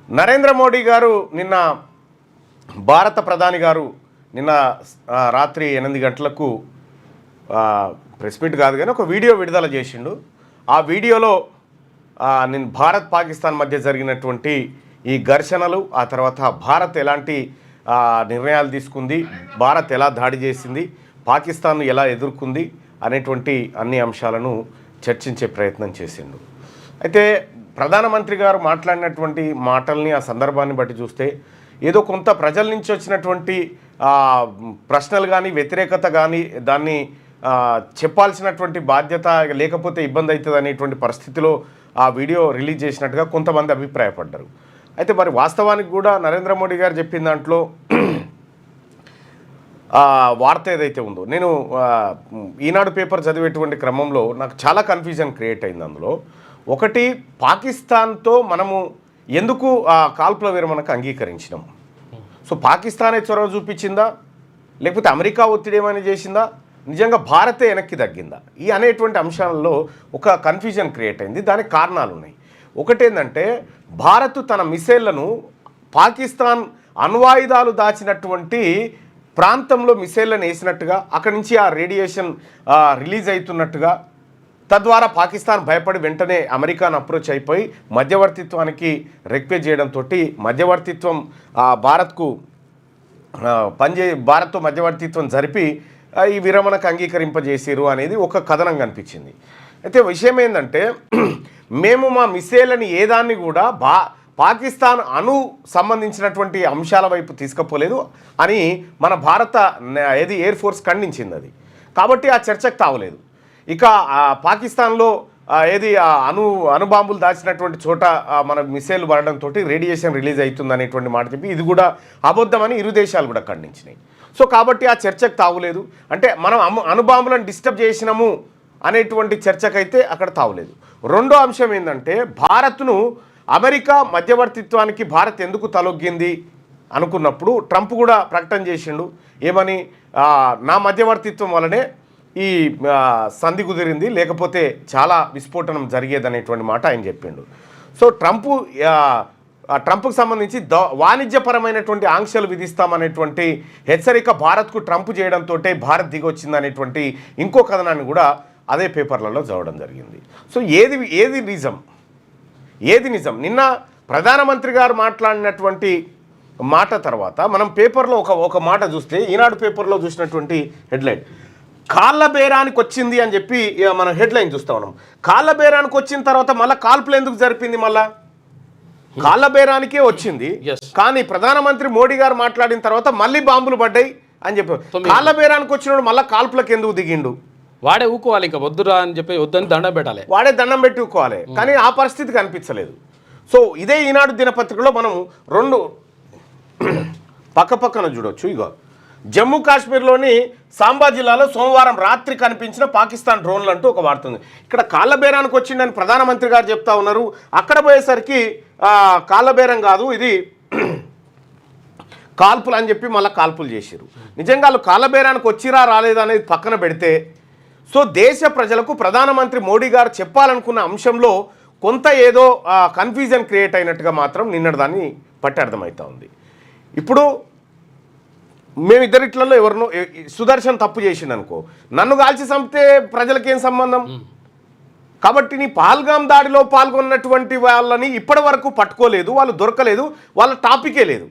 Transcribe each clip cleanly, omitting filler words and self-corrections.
నరేంద్ర మోడీ గారు నిన్న భారత ప్రధాని గారు నిన్న రాత్రి 8 గంటలకు ప్రెస్ మీట్ కాదు కానీ ఒక వీడియో విడుదల చేసిండు. ఆ వీడియోలో నేను భారత్ పాకిస్తాన్ మధ్య జరిగినటువంటి ఈ ఘర్షణలు, ఆ తర్వాత భారత్ ఎలాంటి నిర్ణయాలు తీసుకుంది, భారత్ ఎలా దాడి చేసింది, పాకిస్తాన్ను ఎలా ఎదుర్కొంది అనేటువంటి అన్ని అంశాలను చర్చించే ప్రయత్నం చేసిండు. అయితే ప్రధానమంత్రి గారు మాట్లాడినటువంటి మాటల్ని, ఆ సందర్భాన్ని బట్టి చూస్తే ఏదో కొంత ప్రజల నుంచి వచ్చినటువంటి ప్రశ్నలు కానీ, వ్యతిరేకత కానీ, దాన్ని చెప్పాల్సినటువంటి బాధ్యత లేకపోతే ఇబ్బంది అవుతుంది అనేటువంటి పరిస్థితిలో ఆ వీడియో రిలీజ్ చేసినట్టుగా కొంతమంది అభిప్రాయపడ్డారు. అయితే మరి వాస్తవానికి కూడా నరేంద్ర మోడీ గారు చెప్పిన దాంట్లో వార్త ఏదైతే ఉందో, నేను ఈనాడు పేపర్ చదివేటువంటి క్రమంలో నాకు చాలా కన్ఫ్యూజన్ క్రియేట్ అయింది. అందులో ఒకటి, పాకిస్తాన్తో మనము ఎందుకు కాల్పుల విరమణకు అంగీకరించినాం? సో పాకిస్తానే చొరవ చూపించిందా, లేకపోతే అమెరికా ఒత్తిడి ఏమైనా చేసిందా, నిజంగా భారతే వెనక్కి తగ్గిందా? ఈ అనేటువంటి అంశాలలో ఒక కన్ఫ్యూజన్ క్రియేట్ అయింది. దానికి కారణాలు ఉన్నాయి. ఒకటేంటంటే, భారత్ తన మిసైళ్లను పాకిస్తాన్ అణ్వాయుధాలు దాచినటువంటి ప్రాంతంలో మిసైళ్లను వేసినట్టుగా, అక్కడి నుంచి ఆ రేడియేషన్ రిలీజ్ అవుతున్నట్టుగా, తద్వారా పాకిస్తాన్ భయపడి వెంటనే అమెరికాను అప్రోచ్ అయిపోయి మధ్యవర్తిత్వానికి రిక్వెస్ట్ చేయడంతో మధ్యవర్తిత్వం భారత్కు భారత్తో మధ్యవర్తిత్వం జరిపి ఈ విరమణకు అంగీకరింపజేసారు అనేది ఒక కథనం కనిపించింది. అయితే విషయం ఏంటంటే, మేము మా మిసైల్ని ఏదాన్ని కూడా పాకిస్తాన్ సంబంధించినటువంటి అంశాల వైపు తీసుకుపోలేదు అని మన భారత ఎయిర్ ఫోర్స్ ఖండించింది. అది కాబట్టి ఆ చర్చకు తావలేదు. ఇక పాకిస్తాన్లో అణుబాంబులు దాచినటువంటి చోట మన మిసైల్ పడడంతో రేడియేషన్ రిలీజ్ అవుతుంది అనేటువంటి మాట చెప్పి ఇది కూడా అబద్ధమని ఇరు దేశాలు కూడా ఖండించినాయి. సో కాబట్టి ఆ చర్చకు తావులేదు. అంటే మనం అణుబాంబులను డిస్టర్బ్ చేసినాము అనేటువంటి చర్చకైతే అక్కడ తావులేదు. రెండో అంశం ఏంటంటే, భారత్ను అమెరికా మధ్యవర్తిత్వానికి భారత్ ఎందుకు తలొగ్గింది అనుకున్నప్పుడు ట్రంప్ కూడా ప్రకటన చేసిండు. ఏమని? నా మధ్యవర్తిత్వం వల్లనే ఈ సంధి కుదిరింది, లేకపోతే చాలా విస్ఫోటనం జరిగేదనేటువంటి మాట ఆయన చెప్పిండు. సో ట్రంప్కు సంబంధించి వాణిజ్యపరమైనటువంటి ఆంక్షలు విధిస్తామనేటువంటి హెచ్చరిక భారత్కు ట్రంప్ చేయడంతో భారత్ దిగొచ్చిందనేటువంటి ఇంకో కథనాన్ని కూడా అదే పేపర్లలో చదవడం జరిగింది. సో ఏది నిజం? నిన్న ప్రధానమంత్రి గారు మాట్లాడినటువంటి మాట తర్వాత మనం పేపర్లో ఒక మాట చూస్తే, ఈనాడు పేపర్లో చూసినటువంటి హెడ్లైన్, కాళ్ళ బేరానికి వచ్చింది అని చెప్పి మనం హెడ్లైన్ చూస్తా ఉన్నాం. కాళ్ళ బేరానికి వచ్చిన తర్వాత మళ్ళీ కాల్పులు ఎందుకు జరిపింది? మళ్ళా కాళ్ళ బేరానికే వచ్చింది, కానీ ప్రధానమంత్రి మోడీ గారు మాట్లాడిన తర్వాత మళ్ళీ బాంబులు పడ్డాయి అని చెప్పి కాళ్ళ బేరానికి వచ్చినప్పుడు మళ్ళీ కాల్పులకు ఎందుకు దిగిండు? వాడే ఊకోవాలి, ఇంకా వద్దురా అని చెప్పి వద్దని దండం పెట్టాలి, వాడే దండం పెట్టి ఊకోవాలి. కానీ ఆ పరిస్థితి కనిపించలేదు. సో ఇదే ఈనాడు దినపత్రికలో మనం రెండు పక్కన చూడొచ్చు. ఇగో, జమ్మూ కాశ్మీర్లోని సాంబా జిల్లాలో సోమవారం రాత్రి కనిపించిన పాకిస్తాన్ డ్రోన్లు అంటూ ఒక వార్త ఉంది. ఇక్కడ కాళ్ళబేరానికి వచ్చిందని ప్రధానమంత్రి గారు చెప్తా ఉన్నారు. అక్కడ పోయేసరికి కాళ్ళబేరం కాదు, ఇది కాల్పులు అని చెప్పి మళ్ళీ కాల్పులు చేశారు. నిజంగా వాళ్ళు కాళ్ళబేరానికి వచ్చిరా రాలేదా అనేది పక్కన పెడితే, సో దేశ ప్రజలకు ప్రధానమంత్రి మోడీ గారు చెప్పాలనుకున్న అంశంలో కొంత ఏదో కన్ఫ్యూజన్ క్రియేట్ అయినట్టుగా మాత్రం నిన్నటి దాన్ని పట్టి అర్థమవుతా ఉంది. ఇప్పుడు మేమిద్దరిట్లలో ఎవరినో సుదర్శన్ తప్పు చేసిండు అనుకో, నన్ను కాల్చి చంపితే ప్రజలకేం సంబంధం? కాబట్టి నీ పహల్గామ్ దాడిలో పాల్గొన్నటువంటి వాళ్ళని ఇప్పటి వరకు పట్టుకోలేదు, వాళ్ళు దొరకలేదు, వాళ్ళ టాపికే లేదు.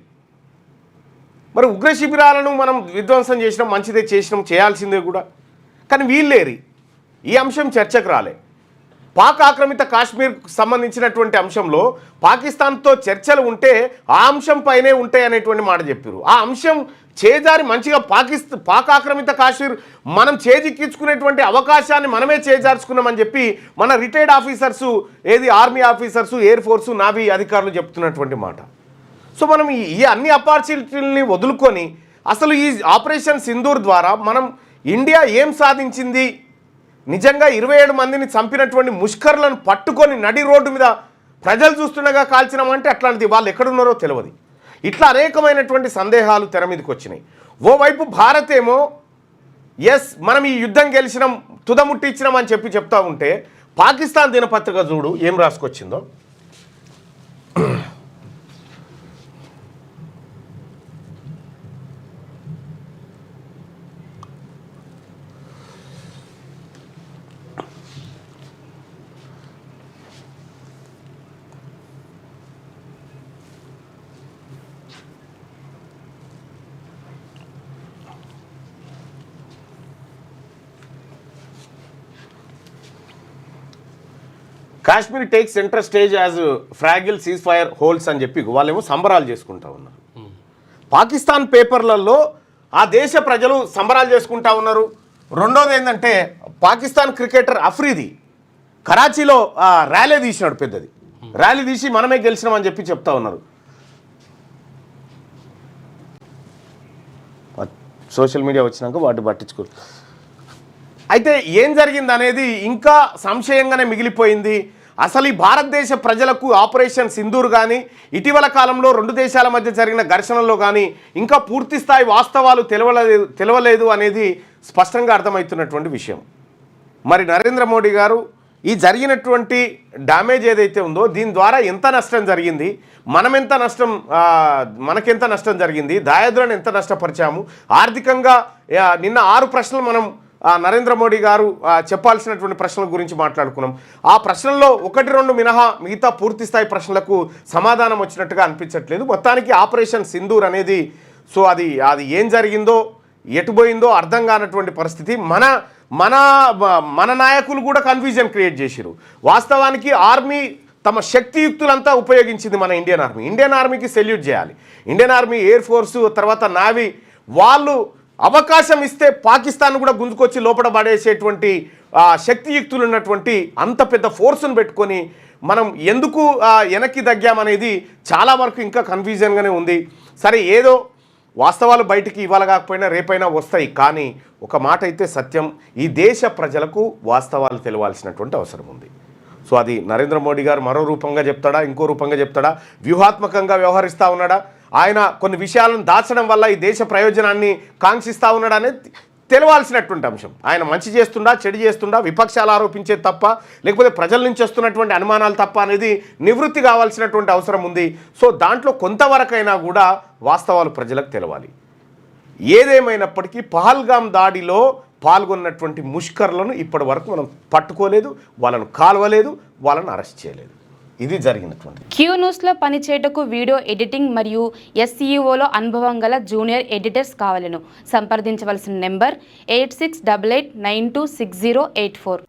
మరి ఉగ్ర శిబిరాలను మనం విధ్వంసం చేసినాం, మంచిదే చేసినాం, చేయాల్సిందే కూడా. కానీ వీళ్ళేరి ఈ అంశం చర్చకు రాలే. పాక్ ఆక్రమిత కాశ్మీర్కు సంబంధించినటువంటి అంశంలో పాకిస్తాన్తో చర్చలు ఉంటే ఆ అంశం పైనే ఉంటాయి అనేటువంటి మాట చెప్పారు. ఆ అంశం చేజారి మంచిగా పాక్ ఆక్రమిత కాశ్మీర్ మనం చేజిక్కించుకునేటువంటి అవకాశాన్ని మనమే చేజార్చుకున్నామని చెప్పి మన retired officers, army officers, air force, navy అధికారులు చెప్తున్నటువంటి మాట. సో మనం ఈ అన్ని ఆపర్చునిటీలని వదులుకొని అసలు ఈ ఆపరేషన్ సింధూర్ ద్వారా మనం ఇండియా ఏం సాధించింది, నిజంగా 27 మందిని చంపినటువంటి ముష్కర్లను పట్టుకొని నడి రోడ్డు మీద ప్రజలు చూస్తుండగా కాల్చినామంటే అట్లాంటిది వాళ్ళు ఎక్కడున్నారో తెలియదు. ఇట్లా అనేకమైనటువంటి సందేహాలు తెర మీదకి వచ్చినాయి. ఓవైపు భారత్ ఏమో మనం ఈ యుద్ధం గెలిచినాం, తుదముట్టిచ్చినాం అని చెప్తా ఉంటే, పాకిస్తాన్ దినపత్రిక చూడు ఏం రాసుకొచ్చిందో. Kashmir take centre stage as fragile ceasefire holds అని చెప్పి వాళ్ళేమో సంబరాలు చేసుకుంటా ఉన్నారు. పాకిస్తాన్ పేపర్లలో ఆ దేశ ప్రజలు సంబరాలు చేసుకుంటా ఉన్నారు. రెండోది ఏంటంటే పాకిస్తాన్ క్రికెటర్ అఫ్రీది కరాచీలో ర్యాలీ తీసినాడు, పెద్దది ర్యాలీ తీసి మనమే గెలిచినామని చెప్పి చెప్తా ఉన్నారు. సోషల్ మీడియా వచ్చినాక వాటిని పట్టించుకో. అయితే ఏం జరిగింది అనేది ఇంకా సంశయంగానే మిగిలిపోయింది. అసలు ఈ భారతదేశ ప్రజలకు ఆపరేషన్ సింధూర్ కానీ ఇటీవల కాలంలో రెండు దేశాల మధ్య జరిగిన ఘర్షణల్లో కానీ ఇంకా పూర్తి స్థాయి వాస్తవాలు తెలవలేదు అనేది స్పష్టంగా అర్థమవుతున్నటువంటి విషయం. మరి నరేంద్ర మోడీ గారు ఈ జరిగినటువంటి డ్యామేజ్ ఏదైతే ఉందో దీని ద్వారా ఎంత నష్టం జరిగింది, మనకెంత నష్టం జరిగింది, దాయాదులను ఎంత నష్టపరిచాము, ఆర్థికంగా నిన్న 6 ప్రశ్నలు మనం నరేంద్ర మోడీ గారు చెప్పాల్సినటువంటి ప్రశ్నల గురించి మాట్లాడుకున్నాం. ఆ ప్రశ్నల్లో 1-2 మినహా మిగతా పూర్తి స్థాయి ప్రశ్నలకు సమాధానం వచ్చినట్టుగా అనిపించట్లేదు. మొత్తానికి ఆపరేషన్ సింధూర్ అనేది సో అది ఏం జరిగిందో ఎటుపోయిందో అర్థం కానటువంటి పరిస్థితి. మన నాయకులు కూడా కన్ఫ్యూజన్ క్రియేట్ చేసిరు. వాస్తవానికి ఆర్మీ తమ శక్తియుక్తులంతా ఉపయోగించింది. మన ఇండియన్ ఆర్మీకి సెల్యూట్ చేయాలి. ఇండియన్ ఆర్మీ, ఎయిర్ ఫోర్సు, తర్వాత నావీ వాళ్ళు అవకాశం ఇస్తే పాకిస్తాన్ కూడా గుంజుకొచ్చి లోపల పడేసేటువంటి శక్తియుక్తులు ఉన్నటువంటి అంత పెద్ద ఫోర్సును పెట్టుకొని మనం ఎందుకు వెనక్కి తగ్గామనేది చాలా వరకు ఇంకా కన్ఫ్యూజన్గానే ఉంది. సరే, ఏదో వాస్తవాలు బయటికి ఇవాళ కాకపోయినా రేపైనా వస్తాయి. కానీ ఒక మాట అయితే సత్యం, ఈ దేశ ప్రజలకు వాస్తవాలు తెలవాల్సినటువంటి అవసరం ఉంది. సో అది నరేంద్ర మోడీ గారు మరో రూపంగా చెప్తాడా, ఇంకో రూపంగా చెప్తాడా, వ్యూహాత్మకంగా వ్యవహరిస్తూ ఉన్నాడా, ఆయన కొన్ని విషయాలను దాచడం వల్ల ఈ దేశ ప్రయోజనాన్ని కాంక్షిస్తూ ఉన్నాడా అనేది తెలవాల్సినటువంటి అంశం. ఆయన మంచి చేస్తుండా, చెడు చేస్తుండా, విపక్షాలు ఆరోపించేది తప్ప, లేకపోతే ప్రజల నుంచి వస్తున్నటువంటి అనుమానాలు తప్ప అనేది నివృత్తి కావాల్సినటువంటి అవసరం ఉంది. సో దాంట్లో కొంతవరకైనా కూడా వాస్తవాలు ప్రజలకు తెలవాలి. ఏదేమైనప్పటికీ పహల్గామ్ దాడిలో పాల్గొన్నటువంటి ముష్కర్లను ఇప్పటి వరకు మనం పట్టుకోలేదు, వాళ్ళను కాల్వలేదు, వాళ్ళను అరెస్ట్ చేయలేదు. ఇది జరిగినటువంటి. క్యూ న్యూస్లో పనిచేయటకు వీడియో ఎడిటింగ్ మరియు SEOలో అనుభవం గల జూనియర్ ఎడిటర్స్ కావాలను సంప్రదించవలసిన నెంబర్ 8688926084.